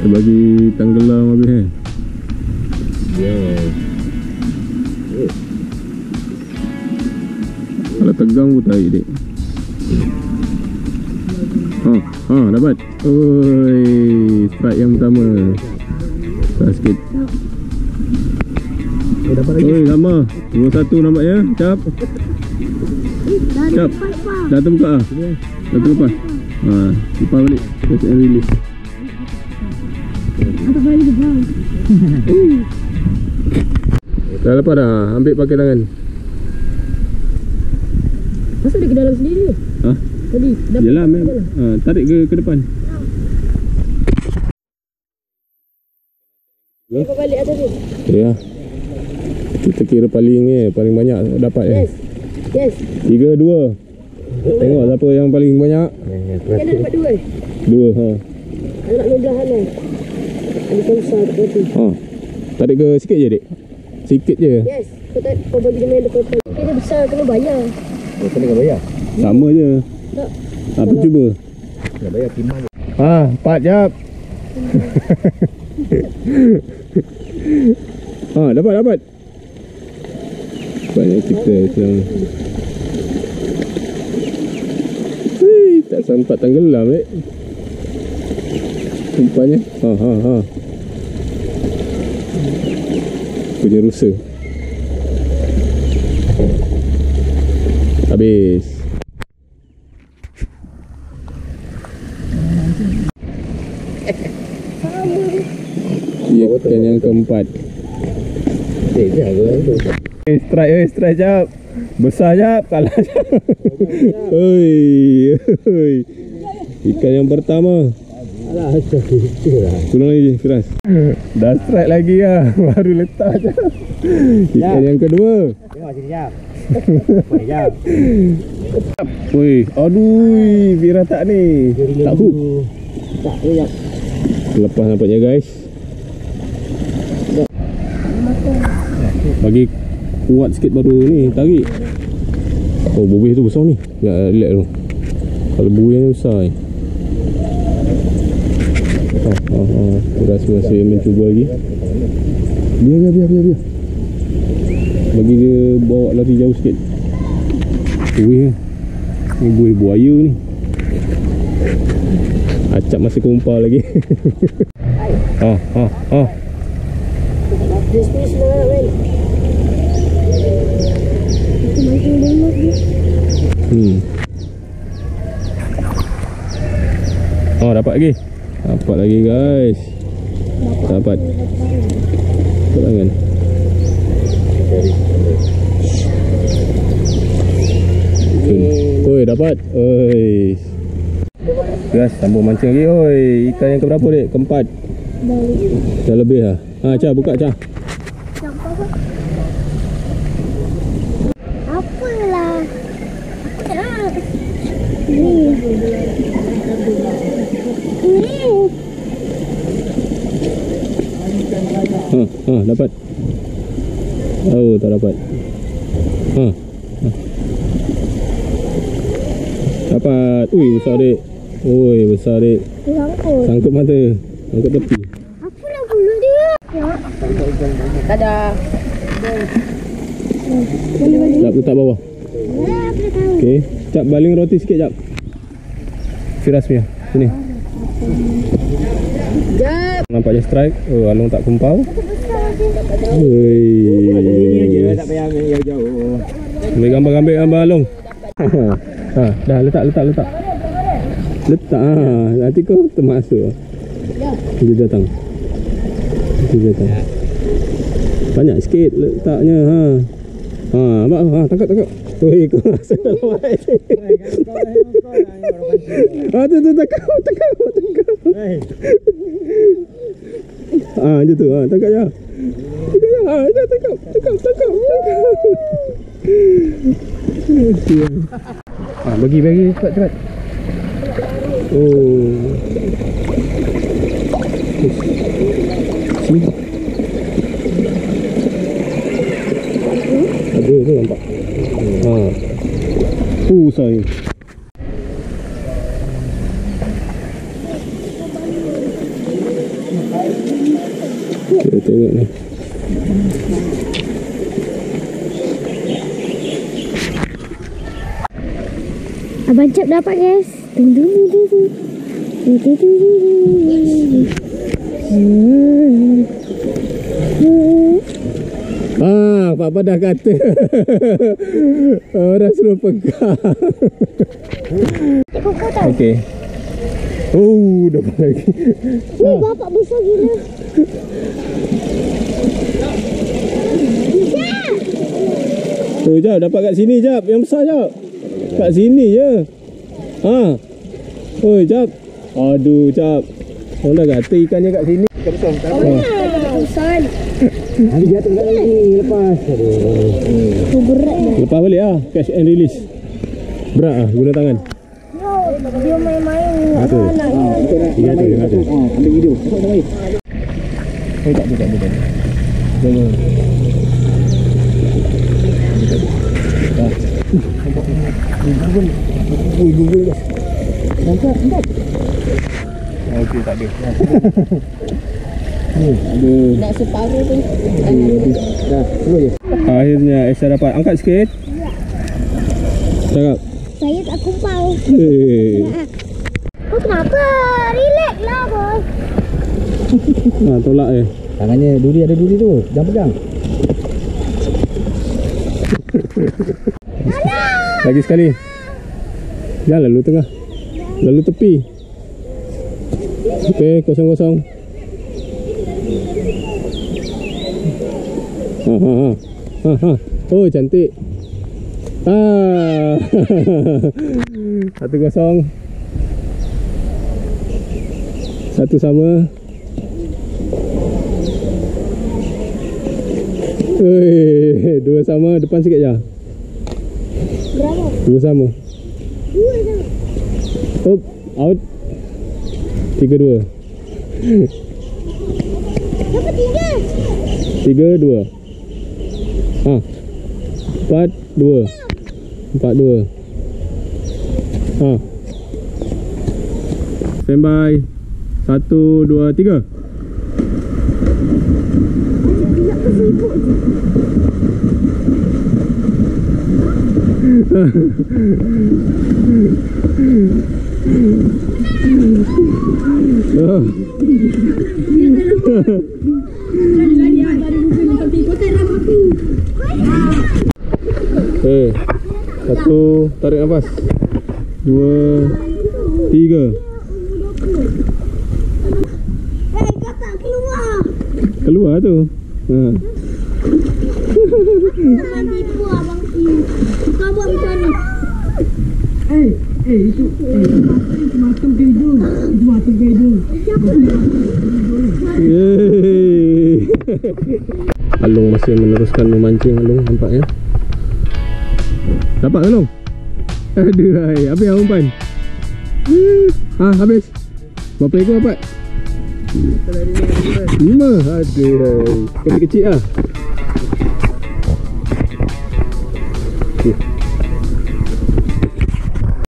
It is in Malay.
Kita bagi tenggelam habis kan. Ya. Kalau tegang pun tarik dik. Dapat. Oi, strike yang pertama. Tak sikit. Dapat lagi. Oi, sama. 2-1 nampaknya. Cap. Cap. Dah terbuka ah. Dah terlepas. Lepas balik. Set and release. Atau balik ke bawah. Dah lepas dah. Ambil pakai tangan. Masa dia ke dalam sendiri? Hah? Tadi Yalah, tarik ke depan. Kau balik atas ni. Ya. Kita kira paling banyak dapat Yes. Yes. 3-2. Tengok siapa yang paling banyak. Kan dapat 2 2. Anak noblahan lah. Ada besar tak berapa. Tarik ke sikit je dik. Sikit je. Yes. Kau bagi dia main depan. Dia besar kena bayar. Kena bayar. Sama je. Tak. Apa cuba? Nak bayar timah je. 4 jap. Dapat. Banyak kita sekarang. Tak sempat tenggelam dek. Umpanya. Punya rusa. Habis. Ikan yang keempat. Strike jap. Besar jap, kalah jap. Oi. Ikan yang pertama. Alah, astagfirullah. Tolong lagi Firas. Dah strike lagi lah. Baru letak je. Ikan yang kedua. Tengok sini jap. Jap. Oi, aduh, Firas tak ni. Tak hook. Tak jap. Lepas nampaknya guys. Bagi kuat sikit baru ni tarik. Oh, buih tu besar ni. Ya, relax dulu. Kalau buih ni besar ni. Firas masih mencuba lagi. Biar. Bagi dia bawa lari jauh sikit. Buih ni buih buaya ni. Acap masih kumpal lagi. Dia sebenarnya senang kan. Itu mancing banyak dia. Dapat lagi guys. Dapat tangan. Oi, dapat. Oi. Guys, sambung mancing lagi. Oi, ikan yang keberapa dek? Keempat. Dah lebih lah. Cah, buka Cah. Apalah. Dapat. Oh, tak dapat. Dapat. Ui, besar dek. Oi, besar dek. Sangkut mata. Sangkut tepi. Apalah bulu dia. Tak ada. Jap, letak bawah. Okey. Jap, baling roti sikit jap. Firas punya. Sini. Jap. Nampaknya strike. Oh, Along tak kumpau. Oi. Ini je tak payah ambil jauh. Ambil gambar Along. Dah letak. Letak. Nanti kau termasuk. Dia datang. Banyak sikit letaknya. Tangkap. Oi, kau rasa dalam air. Tu tangkap. Macam tu. Tangkap je. Tangkap. Bagi cepat. Oh. Sini. Ada tu nampak. Saya. Kita tengok ni. Abang Cap dapat guys. Papa dah kata orang suruh pegang. Kuku tau. Okey. Oh, dapat lagi. Ni bapak besar gila. Oh, jap, dapat kat sini jap. Yang besar jap. Kat sini je. Ha. Oi, jap. Aduh, jap. Orang dah kata ikannya kat sini. Besar. Hari jatuh kat lagi lepas. Tu berat dah. Lepas balik lah. Catch and release. Berat lah guna tangan. Dia main-main dengan Betul. anak-anak. Ambil video. Oh, tak ada. Jangan. Google. Nampak. Okey, tak ada. Ada. Nak separuh tu. Dah, terus je. Akhirnya Aisyah dapat. Angkat sikit. Cakap. Saya tak kumpul. Hei. Kau kenapa? Relax lah bos. Tolak je. Tangannya duri, ada duri tu. Jangan pegang. Lagi sekali. Jangan lalu tengah. Lalu tepi. Okey, kosong-kosong. Ha. Oh, cantik. 1-0. 1 sama. Oi, 2 sama. Depan sikit je. Berapa? 2 sama. 2 je. Oh, out. 3-2. Dapat 3. 3-2. 4-2. 4-2. Stand by. 1, 2, 3. Nak kesibuk je. Satu, tarik nafas. 2, 3. Kau tak keluar. Keluar tu. Jangan tipu abang Ki. Kau buat macam mana? Itu matung ke hidung. Itu matung ke hidung. Yeay. Alung masih meneruskan memancing. Alung nampaknya. Dapat ke Alung? Aduh, habis lah umpan. Habis. Berapa ekor dapat? 5. Aduh, kecil-kecil lah.